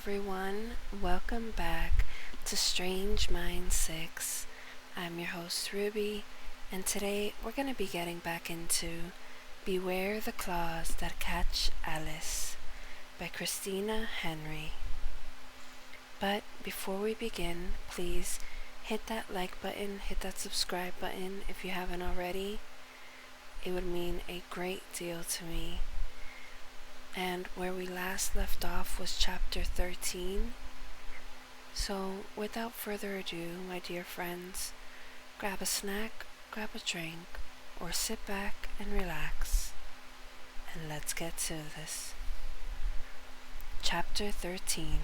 everyone. Welcome back to Strange Mind 6. I'm your host Ruby, and today we're going to be getting back into Beware the Claws That Catch Alice by Christina Henry. But before we begin, please hit that like button, hit that subscribe button if you haven't already. It would mean a great deal to me. And where we last left off was chapter 13. So without further ado, my dear friends, grab a snack, grab a drink, or sit back and relax. And let's get to this. Chapter 13.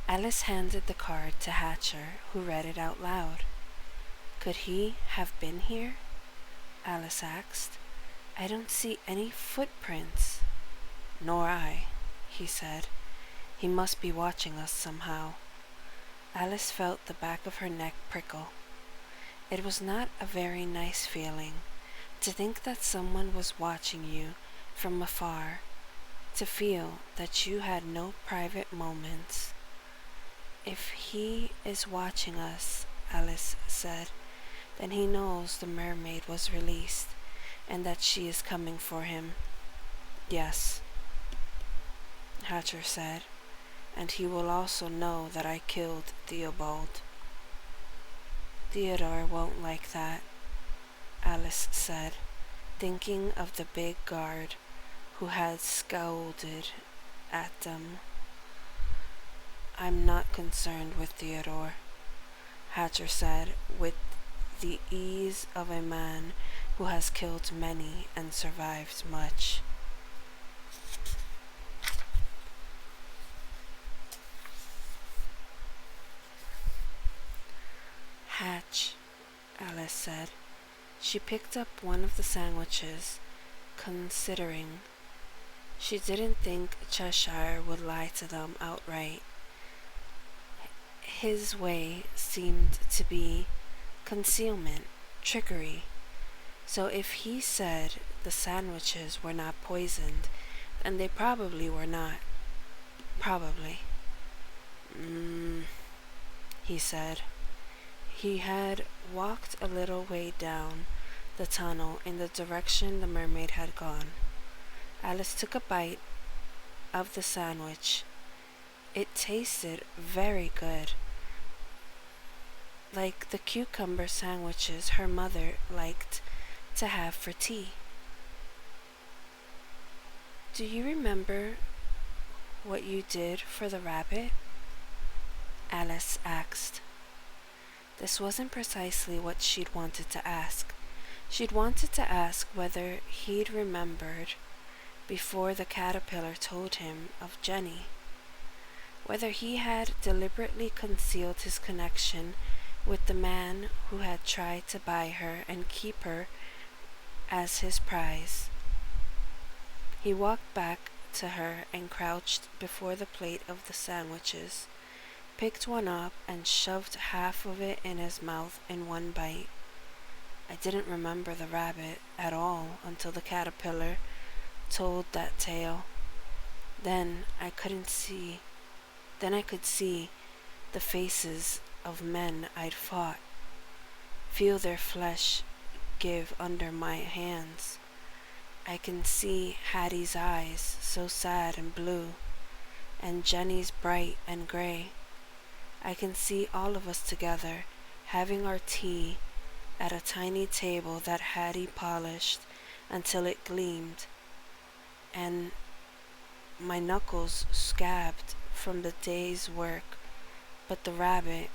Alice handed the card to Hatcher, who read it out loud. Could he have been here? Alice asked. I don't see any footprints. Nor I, he said. He must be watching us somehow. Alice felt the back of her neck prickle. It was not a very nice feeling to think that someone was watching you from afar, to feel that you had no private moments. If he is watching us, Alice said, then he knows the mermaid was released and that she is coming for him. Yes, Hatcher said, and he will also know that I killed Theobald. Theodore won't like that, Alice said, thinking of the big guard who had scowled at them. I'm not concerned with Theodore, Hatcher said, with the ease of a man who has killed many and survived much. Hatch, Alice said. She picked up one of the sandwiches, considering. She didn't think Cheshire would lie to them outright. His way seemed to be concealment, trickery. So if he said the sandwiches were not poisoned, then they probably were not. Probably. He said. He had walked a little way down the tunnel in the direction the mermaid had gone. Alice took a bite of the sandwich. It tasted very good, like the cucumber sandwiches her mother liked to have for tea. Do you remember what you did for the rabbit? Alice asked. This wasn't precisely what she'd wanted to ask. She'd wanted to ask whether he'd remembered before the caterpillar told him of Jenny, whether he had deliberately concealed his connection with the man who had tried to buy her and keep her as his prize. He walked back to her and crouched before the plate of the sandwiches, picked one up and shoved half of it in his mouth in one bite. I didn't remember the rabbit at all until the caterpillar told that tale. Then I could see the faces of men I'd fought, feel their flesh give under my hands. I can see Hattie's eyes, so sad and blue, and Jenny's bright and gray. I can see all of us together, having our tea at a tiny table that Hattie polished until it gleamed, and my knuckles scabbed from the day's work. But the rabbit,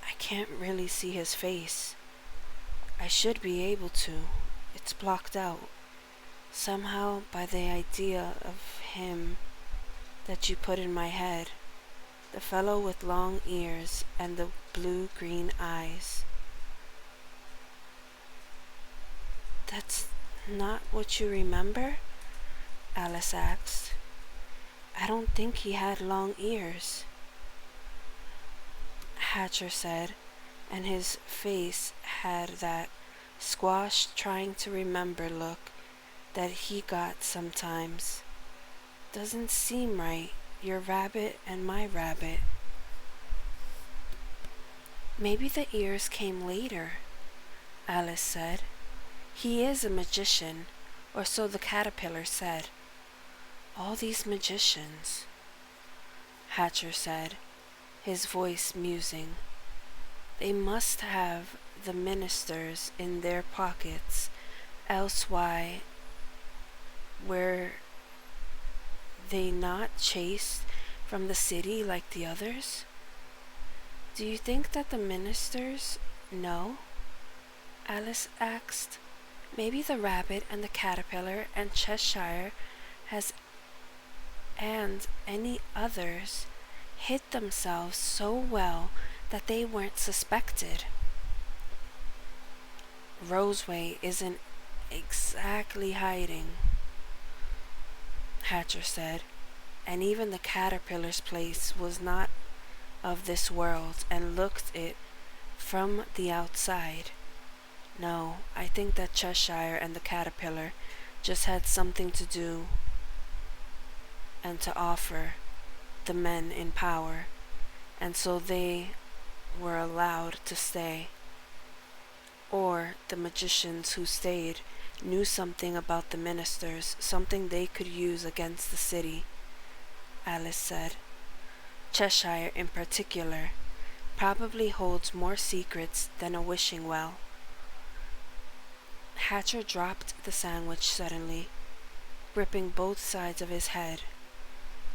I can't really see his face. I should be able to. It's blocked out, somehow, by the idea of him that you put in my head. The fellow with long ears and the blue-green eyes. That's not what you remember? Alice asked. I don't think he had long ears, Hatcher said, and his face had that squashed trying to remember look that he got sometimes. Doesn't seem right, your rabbit and my rabbit. Maybe the ears came later, Alice said. He is a magician, or so the caterpillar said. All these magicians, Hatcher said, his voice musing. They must have the ministers in their pockets, else why were they not chased from the city like the others? Do you think that the ministers know? Alice asked. Maybe the rabbit and the caterpillar and Cheshire and any others hid themselves so well that they weren't suspected. Roseway isn't exactly hiding, Hatcher said, and even the caterpillar's place was not of this world and looked it from the outside. No, I think that Cheshire and the caterpillar just had something to do and to offer the men in power, and so they were allowed to stay. Or the magicians who stayed knew something about the ministers, something they could use against the city, Alice said. Cheshire in particular probably holds more secrets than a wishing well. Hatcher dropped the sandwich suddenly, gripping both sides of his head.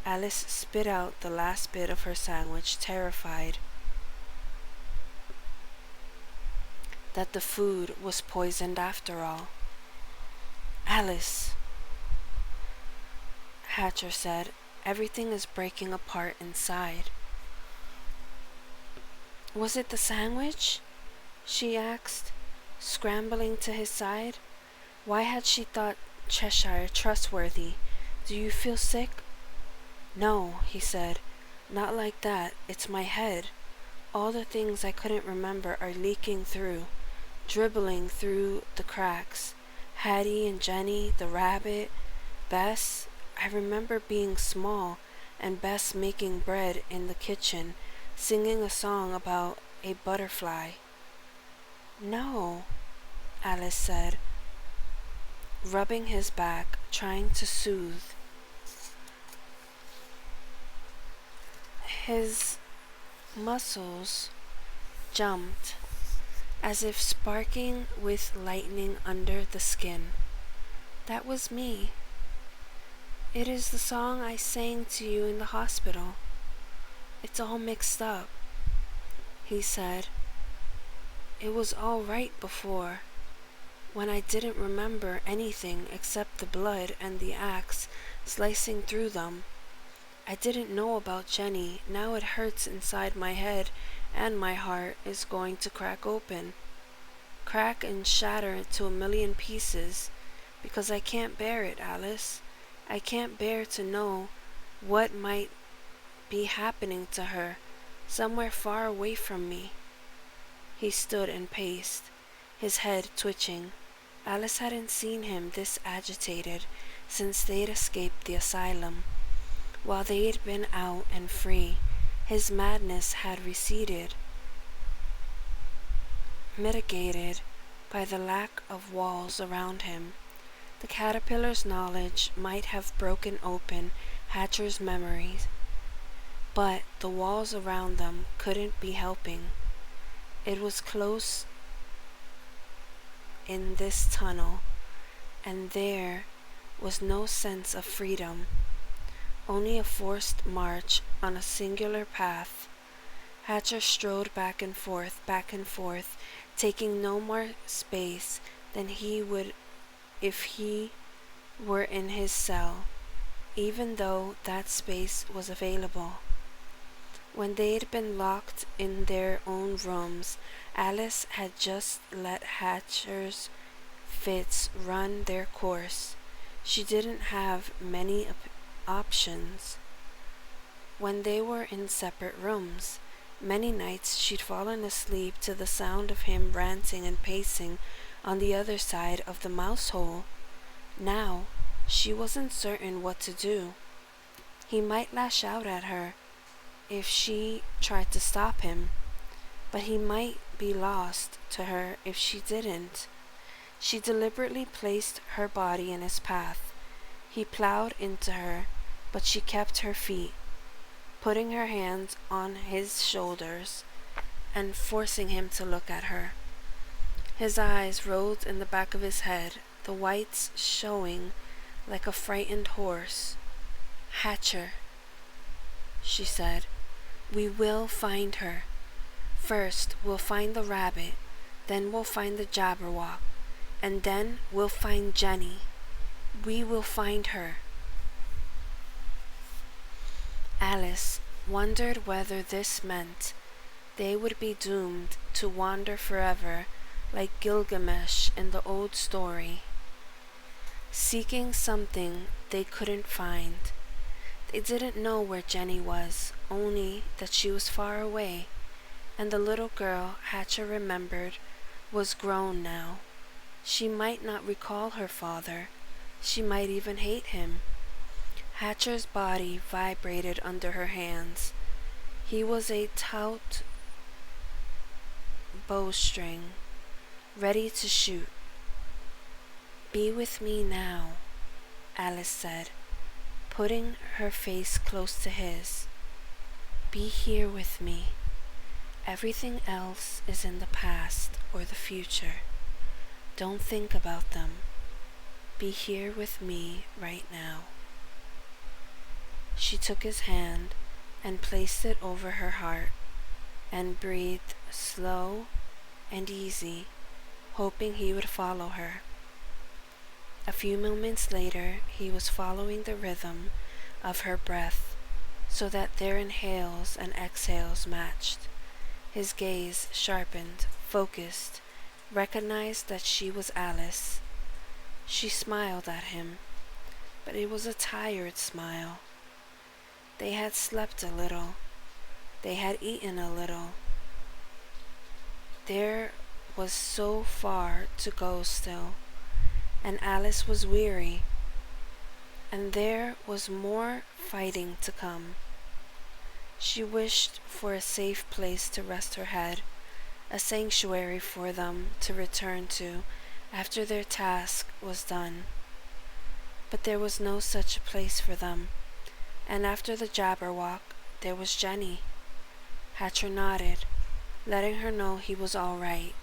Alice spit out the last bit of her sandwich, terrified that the food was poisoned after all. Alice, Hatcher said, everything is breaking apart inside. Was it the sandwich? She asked, scrambling to his side. Why had she thought Cheshire trustworthy? Do you feel sick? No, he said, not like that. It's my head. All the things I couldn't remember are leaking through, dribbling through the cracks. Hattie and Jenny, the rabbit, Bess. I remember being small and Bess making bread in the kitchen, singing a song about a butterfly. No, Alice said, rubbing his back, trying to soothe. His muscles jumped, as if sparking with lightning under the skin. That was me. It is the song I sang to you in the hospital. It's all mixed up, he said. It was all right before, when I didn't remember anything except the blood and the axe slicing through them. I didn't know about Jenny. Now it hurts inside my head, and my heart is going to crack open. Crack and shatter into a million pieces, because I can't bear it, Alice. I can't bear to know what might be happening to her, somewhere far away from me. He stood and paced, his head twitching. Alice hadn't seen him this agitated since they'd escaped the asylum. While they'd been out and free, his madness had receded, mitigated by the lack of walls around him. The caterpillar's knowledge might have broken open Hatcher's memories, but the walls around them couldn't be helping. It was close in this tunnel, and there was no sense of freedom, only a forced march on a singular path. Hatcher strode back and forth, taking no more space than he would if he were in his cell, even though that space was available. When they'd been locked in their own rooms, Alice had just let Hatcher's fits run their course. She didn't have many options. When they were in separate rooms, many nights she'd fallen asleep to the sound of him ranting and pacing on the other side of the mouse hole. Now, she wasn't certain what to do. He might lash out at her if she tried to stop him, but he might be lost to her if she didn't. She deliberately placed her body in his path. He plowed into her, but she kept her feet, putting her hands on his shoulders and forcing him to look at her. His eyes rolled in the back of his head, the whites showing like a frightened horse. "Hatcher," she said, "we will find her. First we'll find the rabbit, then we'll find the Jabberwock, and then we'll find Jenny. We will find her." Alice wondered whether this meant they would be doomed to wander forever like Gilgamesh in the old story, seeking something they couldn't find. They didn't know where Jenny was, only that she was far away, and the little girl Hatcher remembered was grown now. She might not recall her father. She might even hate him. Hatcher's body vibrated under her hands. He was a taut bowstring, ready to shoot. "Be with me now," Alice said, putting her face close to his. "Be here with me. Everything else is in the past or the future. Don't think about them. Be here with me right now." She took his hand and placed it over her heart and breathed slow and easy, hoping he would follow her. A few moments later, he was following the rhythm of her breath so that their inhales and exhales matched. His gaze sharpened, focused, recognized that she was Alice. She smiled at him, but it was a tired smile. They had slept a little. They had eaten a little. There was so far to go still, and Alice was weary, and there was more fighting to come. She wished for a safe place to rest her head, a sanctuary for them to return to after their task was done. But there was no such place for them, and after the Jabberwock, there was Jenny. Hatcher nodded, letting her know he was all right.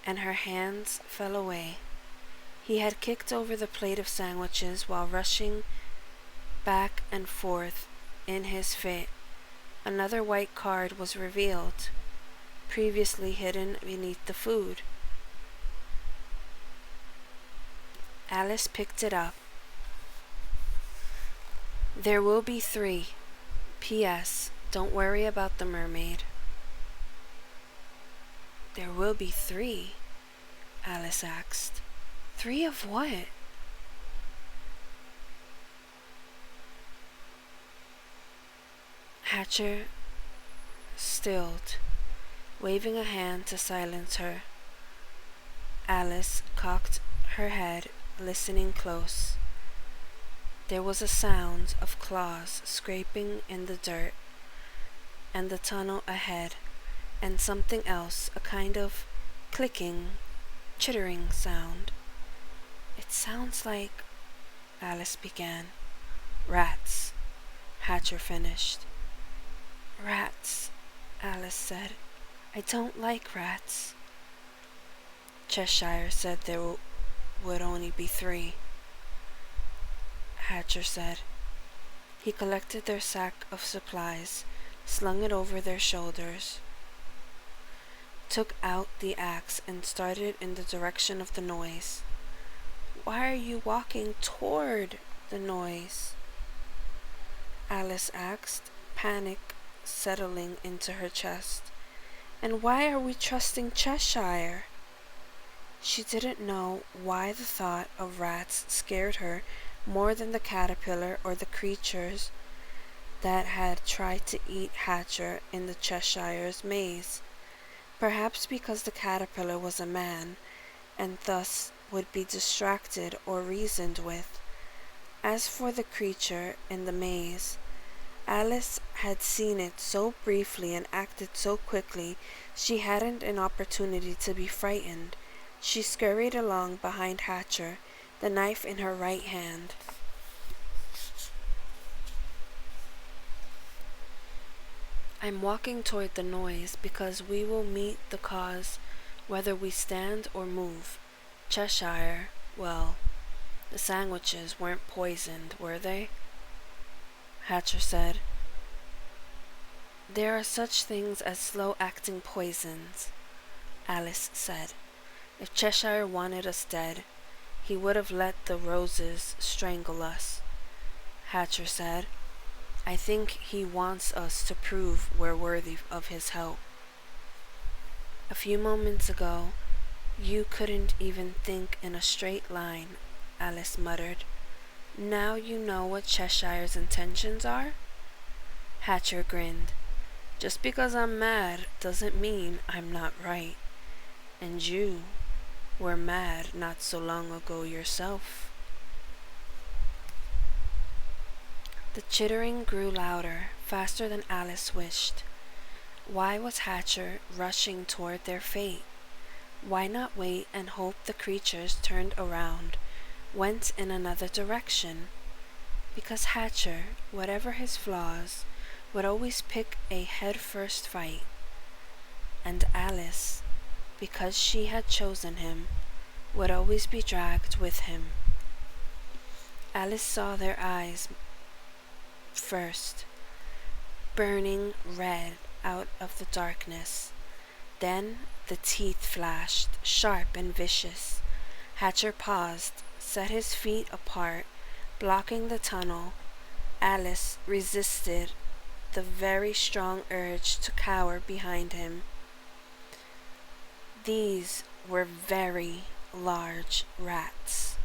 And her hands fell away. He had kicked over the plate of sandwiches while rushing back and forth in his fit. Another white card was revealed, previously hidden beneath the food. Alice picked it up. "There will be 3. P.S. Don't worry about the mermaid." "There will be 3?" Alice asked. "3 of what?" Hatcher stilled, waving a hand to silence her. Alice cocked her head, listening close. There was a sound of claws scraping in the dirt and the tunnel ahead, and something else, a kind of clicking, chittering sound. "It sounds like," Alice began. "Rats," Hatcher finished. "Rats," Alice said. "I don't like rats." Cheshire said there would only be 3. Hatcher said. He collected their sack of supplies, slung it over their shoulders, took out the axe and started in the direction of the noise. "Why are you walking toward the noise?" Alice asked, panic settling into her chest. "And why are we trusting Cheshire?" She didn't know why the thought of rats scared her more than the caterpillar or the creatures that had tried to eat Hatcher in the Cheshire's maze. Perhaps because the caterpillar was a man, and thus would be distracted or reasoned with. As for the creature in the maze, Alice had seen it so briefly and acted so quickly she hadn't an opportunity to be frightened. She scurried along behind Hatcher, the knife in her right hand. I'm walking toward the noise because we will meet the cause whether we stand or move. Cheshire, well, the sandwiches weren't poisoned, were they? Hatcher said. There are such things as slow-acting poisons, Alice said. If Cheshire wanted us dead, he would have let the roses strangle us. Hatcher said. I think he wants us to prove we're worthy of his help. A few moments ago, you couldn't even think in a straight line, Alice muttered. Now you know what Cheshire's intentions are? Hatcher grinned. Just because I'm mad doesn't mean I'm not right. And you were mad not so long ago yourself. The chittering grew louder, faster than Alice wished. Why was Hatcher rushing toward their fate? Why not wait and hope the creatures turned around, went in another direction? Because Hatcher, whatever his flaws, would always pick a head-first fight. And Alice, because she had chosen him, would always be dragged with him. Alice saw their eyes first, burning red out of the darkness. Then the teeth flashed, sharp and vicious. Hatcher paused, set his feet apart, blocking the tunnel. Alice resisted the very strong urge to cower behind him. These were very large rats.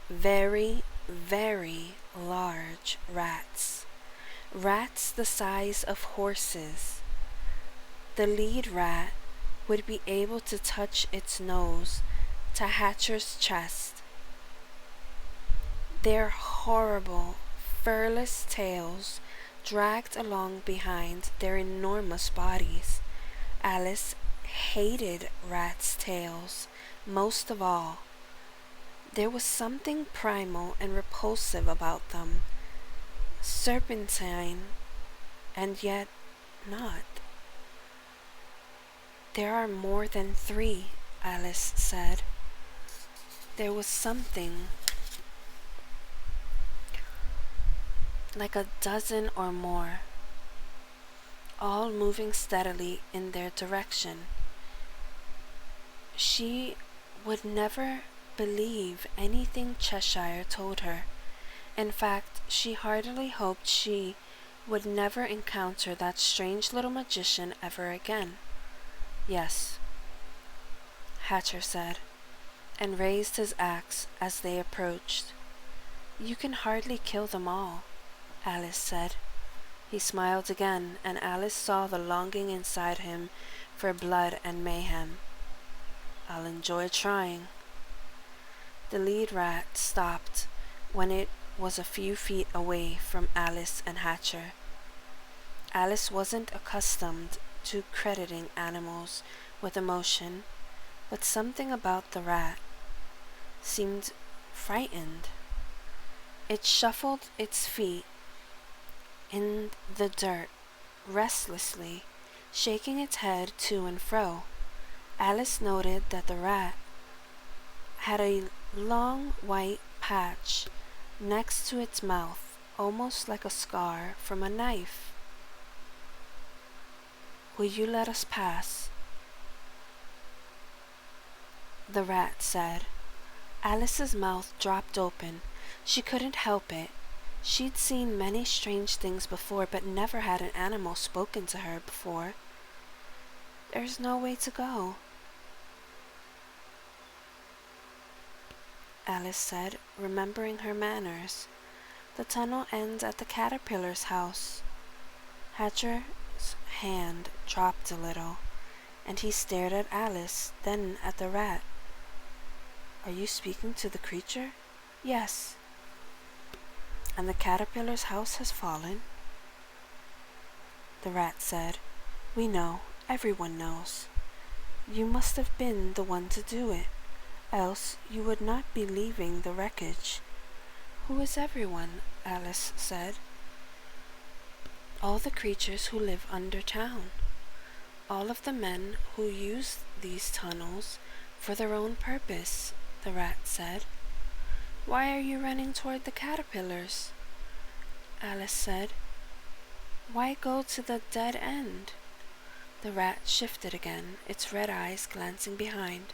Very, very large rats. Rats the size of horses. The lead rat would be able to touch its nose to Hatcher's chest. Their horrible, furless tails dragged along behind their enormous bodies. Alice hated rats' tails most of all. There was something primal and repulsive about them, serpentine, and yet not. There are more than 3, Alice said. There was something like a dozen or more, all moving steadily in their direction. She would never believe anything Cheshire told her. In fact, she heartily hoped she would never encounter that strange little magician ever again. Yes, Hatcher said, and raised his axe as they approached. You can hardly kill them all, Alice said. He smiled again, and Alice saw the longing inside him for blood and mayhem. I'll enjoy trying. The lead rat stopped when it was a few feet away from Alice and Hatcher. Alice wasn't accustomed to crediting animals with emotion, but something about the rat seemed frightened. It shuffled its feet in the dirt restlessly, shaking its head to and fro. Alice noted that the rat had a long white patch next to its mouth, almost like a scar from a knife. Will you let us pass? The rat said. Alice's mouth dropped open. She couldn't help it. She'd seen many strange things before, but never had an animal spoken to her before. There's no way to go, Alice said, remembering her manners. The tunnel ends at the caterpillar's house. Hatcher's hand dropped a little. and he stared at Alice, then at the rat. "Are you speaking to the creature?" "Yes." "And the caterpillar's house has fallen?" The rat said, "We know, everyone knows. You must have been the one to do it, else you would not be leaving the wreckage." "Who is everyone?" Alice said. "All the creatures who live under town. All of the men who use these tunnels for their own purpose," the rat said. "Why are you running toward the caterpillars?" Alice said. "Why go to the dead end?" The rat shifted again, its red eyes glancing behind.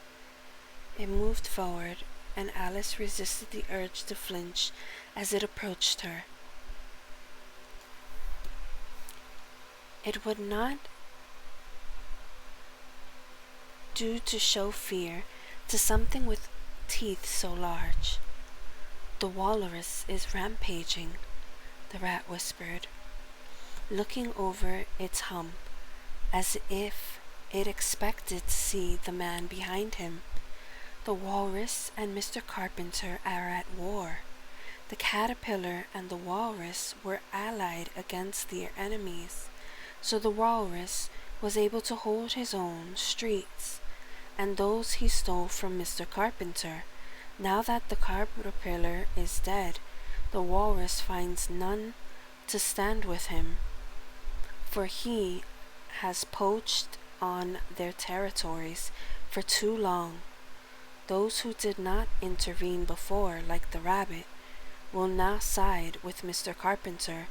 It moved forward, and Alice resisted the urge to flinch as it approached her. It would not do to show fear to something with teeth so large. "The walrus is rampaging," the rat whispered, looking over its hump as if it expected to see the man behind him. "The walrus and Mr. Carpenter are at war. The caterpillar and the walrus were allied against their enemies, so the walrus was able to hold his own streets and those he stole from Mr. Carpenter. Now that the caterpillar is dead, the walrus finds none to stand with him, for he has poached on their territories for too long. Those who did not intervene before, like the rabbit, will now side with Mr. Carpenter,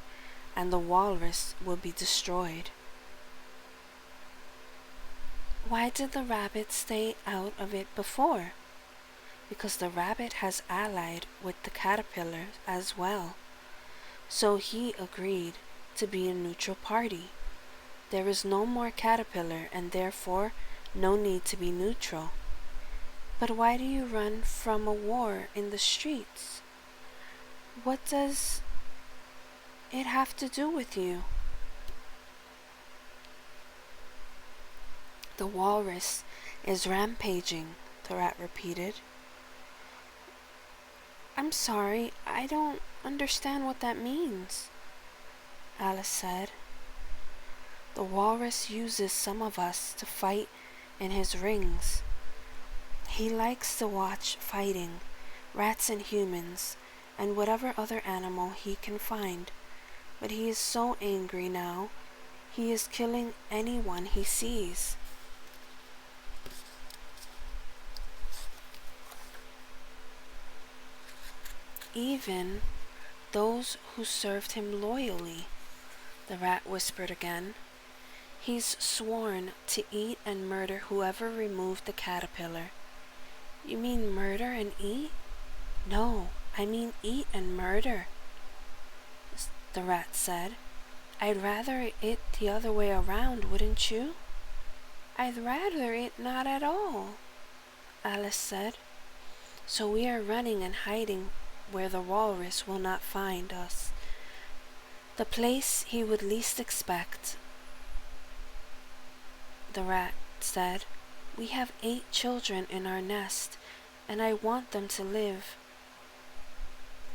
and the walrus will be destroyed." "Why did the rabbit stay out of it before?" "Because the rabbit has allied with the caterpillar as well, so he agreed to be a neutral party. There is no more caterpillar, and therefore no need to be neutral." "But why do you run from a war in the streets? What does it have to do with you?" "The walrus is rampaging," the rat repeated. "I'm sorry, I don't understand what that means," Alice said. "The walrus uses some of us to fight in his rings. He likes to watch fighting, rats and humans, and whatever other animal he can find. But he is so angry now, he is killing anyone he sees." "Even those who served him loyally," the rat whispered again. "He's sworn to eat and murder whoever removed the caterpillar." "You mean murder and eat?" "No, I mean eat and murder," the rat said. "I'd rather it the other way around, wouldn't you?" "I'd rather it not at all," Alice said. "So we are running and hiding where the walrus will not find us, the place he would least expect," the rat said. "We have 8 children in our nest, and I want them to live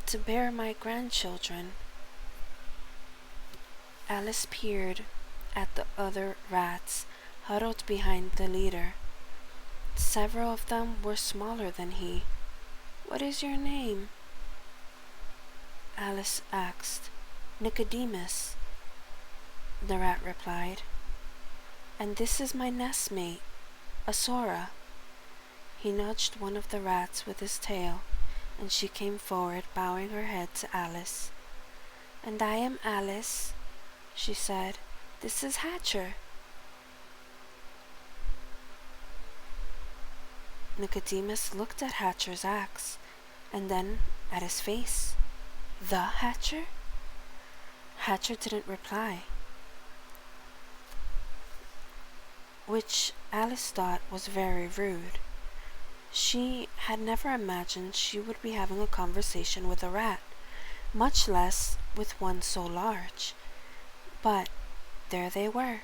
to bear my grandchildren." Alice peered at the other rats huddled behind the leader. Several of them were smaller than he. "What is your name?" Alice asked. "Nicodemus," the rat replied. "And this is my nestmate, Asora." He nudged one of the rats with his tail, and she came forward, bowing her head to Alice. "And I am Alice," she said. "This is Hatcher." Nicodemus looked at Hatcher's axe, and then at his face. "The Hatcher?" Hatcher didn't reply, which Alice thought was very rude. She had never imagined she would be having a conversation with a rat, much less with one so large. But there they were.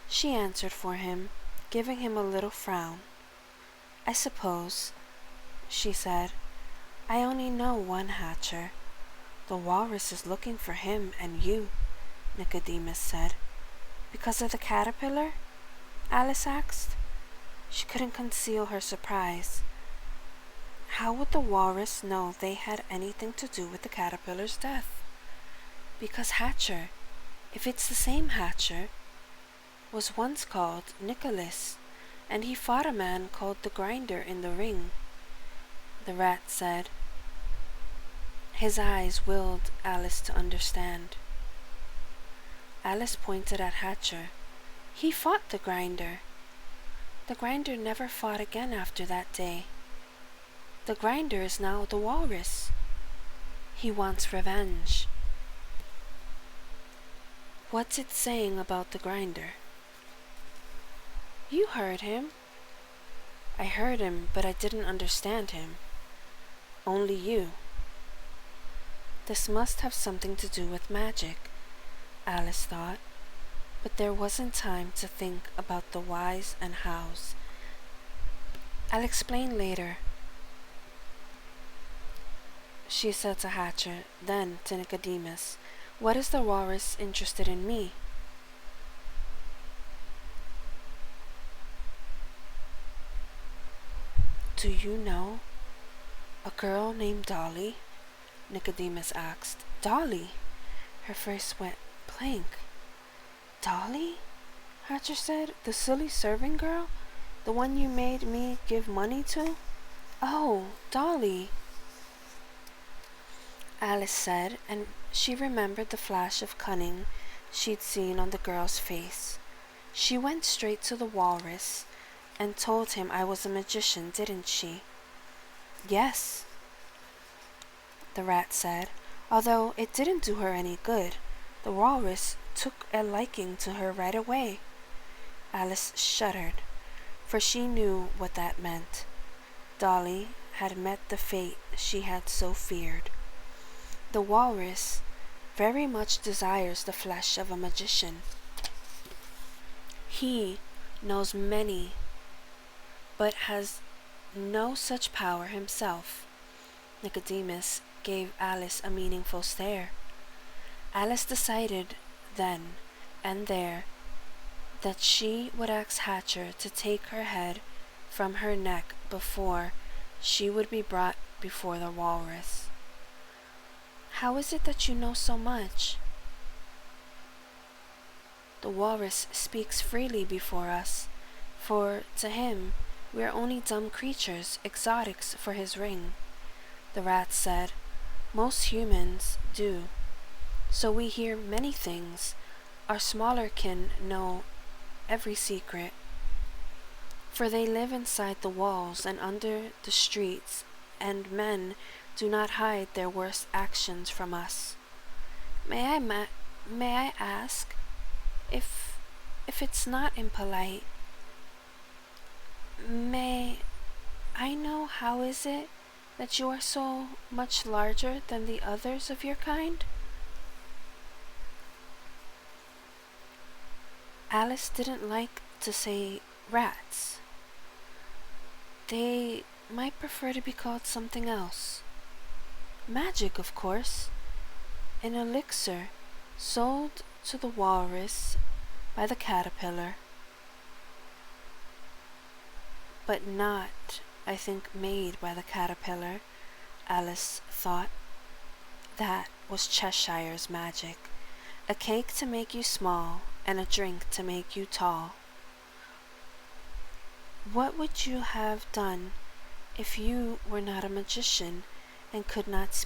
She answered for him, giving him a little frown. I suppose, she said, I only know one Hatcher. The walrus is looking for him and you, Nicodemus said. Because of the caterpillar? Alice asked. She couldn't conceal her surprise. How would the walrus know they had anything to do with the caterpillar's death? Because Hatcher, if it's the same Hatcher, was once called Nicholas, and he fought a man called the Grinder in the ring, the rat said. His eyes willed Alice to understand. Alice pointed at Hatcher. He fought the Grinder. The Grinder never fought again after that day. The Grinder is now the walrus. He wants revenge. What's it saying about the Grinder? You heard him. I heard him, but I didn't understand him. Only you. This must have something to do with magic, Alice thought, but there wasn't time to think about the whys and hows. I'll explain later, she said to Hatcher, then to Nicodemus. What is the walrus interested in me? Do you know a girl named Dolly? Nicodemus asked. Dolly? Her face went blank. Dolly? Hatcher said. The silly serving girl? The one you made me give money to? Oh, Dolly, Alice said, and she remembered the flash of cunning she'd seen on the girl's face. She went straight to the walrus and told him I was a magician, didn't she? Yes, the rat said, although it didn't do her any good. The walrus took a liking to her right away. Alice shuddered, for she knew what that meant. Dolly had met the fate she had so feared. The walrus very much desires the flesh of a magician. He knows many, but has no such power himself. Nicodemus gave Alice a meaningful stare. Alice decided then and there that she would ask Hatcher to take her head from her neck before she would be brought before the walrus. How is it that you know so much? The walrus speaks freely before us, for to him we are only dumb creatures, exotics for his ring. The rat said, most humans do, so we hear many things. Our smaller kin know every secret, for they live inside the walls and under the streets, and men do not hide their worst actions from us. May I ask, if it's not impolite, may I know how is it that you are so much larger than the others of your kind? Alice didn't like to say rats. They might prefer to be called something else. Magic, of course. An elixir sold to the walrus by the caterpillar, but not, I think, made by the caterpillar, Alice thought. That was Cheshire's magic. A cake to make you small and a drink to make you tall. What would you have done if you were not a magician and could not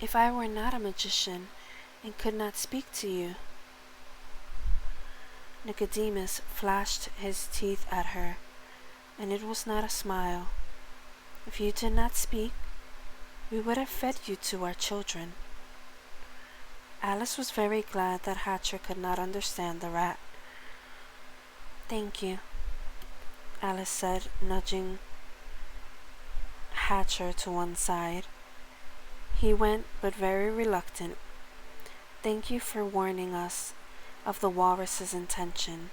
if I were not a magician and could not speak to you? Nicodemus flashed his teeth at her, and it was not a smile. If you did not speak, we would have fed you to our children. Alice was very glad that Hatcher could not understand the rat. Thank you, Alice said, nudging Hatcher to one side. He went, but very reluctant. Thank you for warning us of the walrus's intention.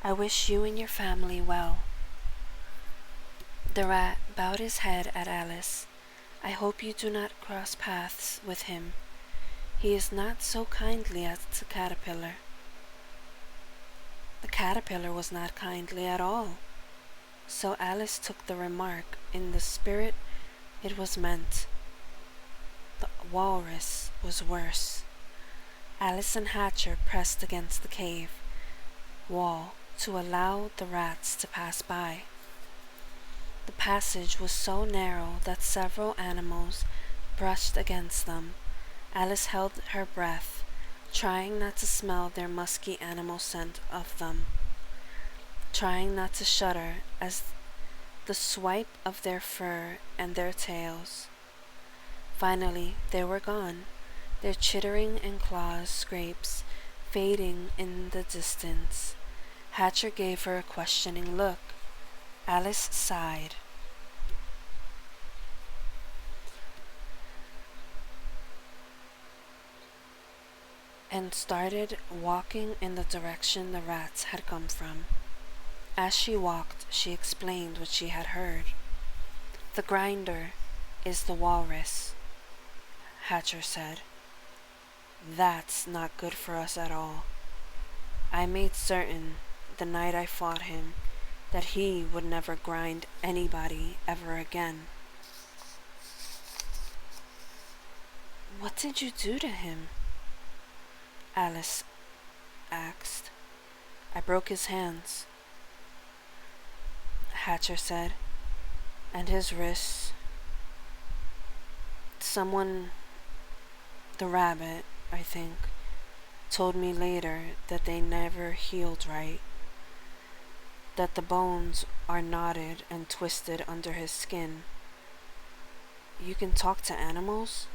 I wish you and your family well." The rat bowed his head at Alice. "I hope you do not cross paths with him. He is not so kindly as the caterpillar." The caterpillar was not kindly at all, so Alice took the remark in the spirit it was meant. The walrus was worse. Alice and Hatcher pressed against the cave wall to allow the rats to pass by. The passage was so narrow that several animals brushed against them. Alice held her breath, trying not to smell their musky animal scent of them, trying not to shudder as the swipe of their fur and their tails. Finally, they were gone, their chittering and claws scrapes fading in the distance. Hatcher gave her a questioning look. Alice sighed. And started walking in the direction the rats had come from. As she walked, she explained what she had heard. "The grinder is the walrus," Hatcher said. "That's not good for us at all. I made certain, the night I fought him, that he would never grind anybody ever again." "What did you do to him?" Alice asked. "I broke his hands," Hatcher said, "and his wrists. Someone, the rabbit, I think, told me later that they never healed right, that the bones are knotted and twisted under his skin." "You can talk to animals?"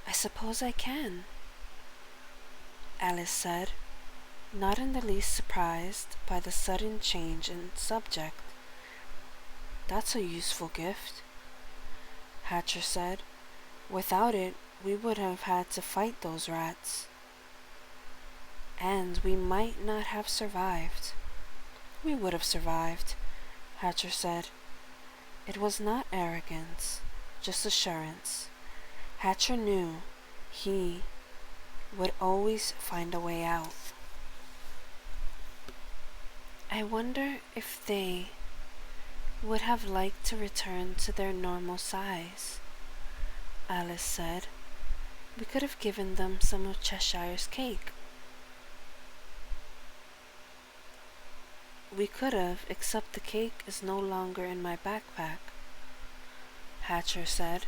"I suppose I can," Alice said, not in the least surprised by the sudden change in subject. "That's a useful gift," Hatcher said. "Without it, we would have had to fight those rats. And we might not have survived." "We would have survived," Hatcher said. It was not arrogance, just assurance. Hatcher knew he would always find a way out. "I wonder if they would have liked to return to their normal size," Alice said. "We could have given them some of Cheshire's cake." "We could have, except the cake is no longer in my backpack," Hatcher said.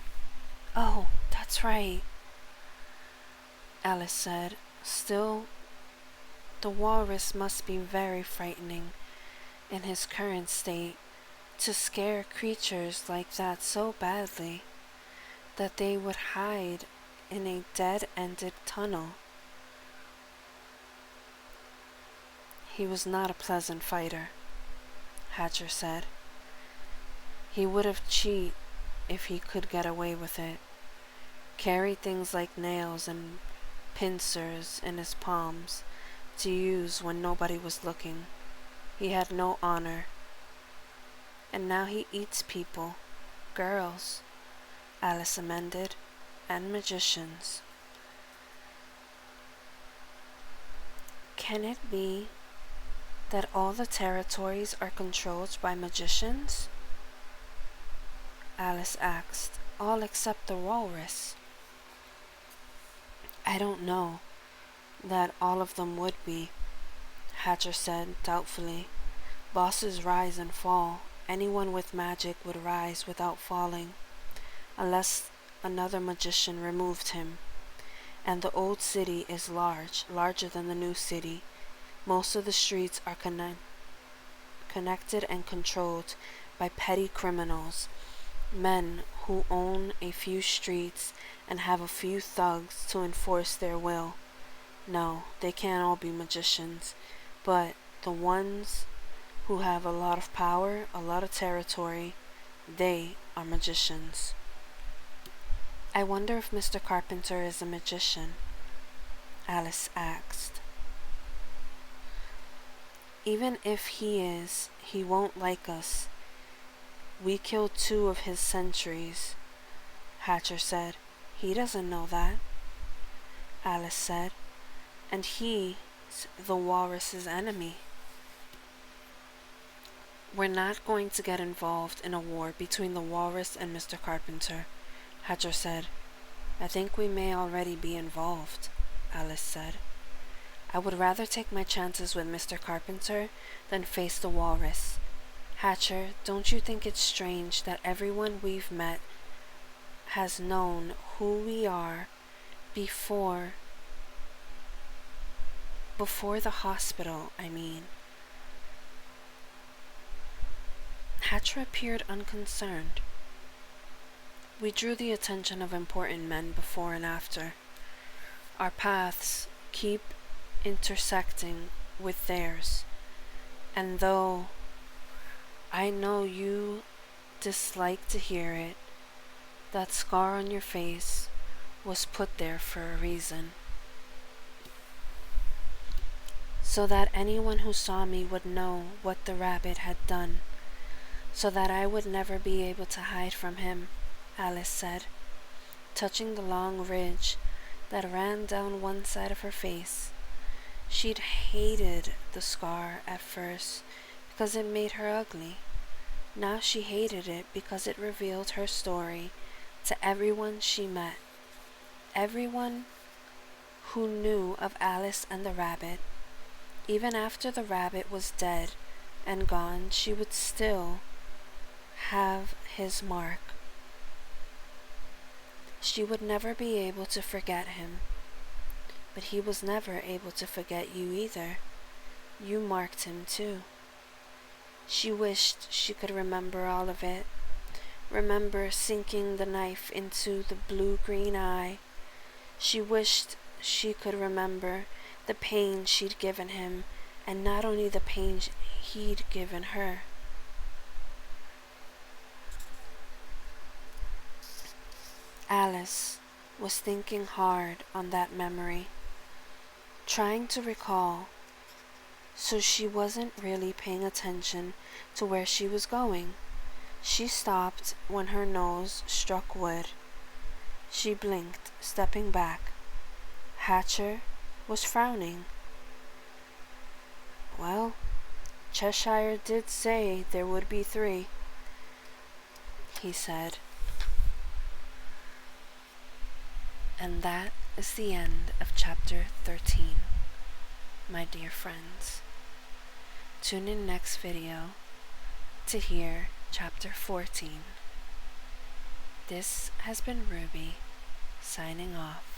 "Oh, that's right," Alice said. "Still, the walrus must be very frightening in his current state, to scare creatures like that so badly that they would hide in a dead-ended tunnel." "He was not a pleasant fighter," Hatcher said. "He would have cheated if he could get away with it. Carried things like nails and pincers in his palms to use when nobody was looking. He had no honor. And now he eats people, girls," Alice amended, "and magicians." "Can it be that all the territories are controlled by magicians?" Alice asked. "All except the walrus." "I don't know that all of them would be," Hatcher said doubtfully. "Bosses rise and fall. Anyone with magic would rise without falling, unless another magician removed him. And the old city is large, larger than the new city. Most of the streets are connected and controlled by petty criminals, men who own a few streets and have a few thugs to enforce their will. No, they can't all be magicians, but the ones who have a lot of power, a lot of territory, they are magicians." "I wonder if Mr. Carpenter is a magician?" Alice asked. Even if he is, he won't like us. We killed 2 of his sentries, Hatcher said. He doesn't know that, Alice said. And he's the walrus's enemy. We're not going to get involved in a war between the walrus and Mr. Carpenter, Hatcher said. I think we may already be involved, Alice said. I would rather take my chances with Mr. Carpenter than face the walrus. Hatcher, don't you think it's strange that everyone we've met has known who we are before the hospital, I mean? Hatcher appeared unconcerned. We drew the attention of important men before and after. Our paths keep intersecting with theirs, and though I know you dislike to hear it, that scar on your face was put there for a reason. So that anyone who saw me would know what the rabbit had done, so that I would never be able to hide from him, Alice said, touching the long ridge that ran down one side of her face. She'd hated the scar at first because it made her ugly. Now she hated it because it revealed her story to everyone she met. Everyone who knew of Alice and the rabbit. Even after the rabbit was dead and gone, she would still have his mark. She would never be able to forget him, but he was never able to forget you either. You marked him too. She wished she could remember all of it. Remember sinking the knife into the blue-green eye. She wished she could remember the pain she'd given him, and not only the pain he'd given her. Alice was thinking hard on that memory, trying to recall, so she wasn't really paying attention to where she was going. She stopped when her nose struck wood. She blinked, stepping back. Hatcher was frowning. Well, Cheshire did say there would be 3, he said. And that is the end of chapter 13, my dear friends. Tune in next video to hear chapter 14. This has been Ruby, signing off.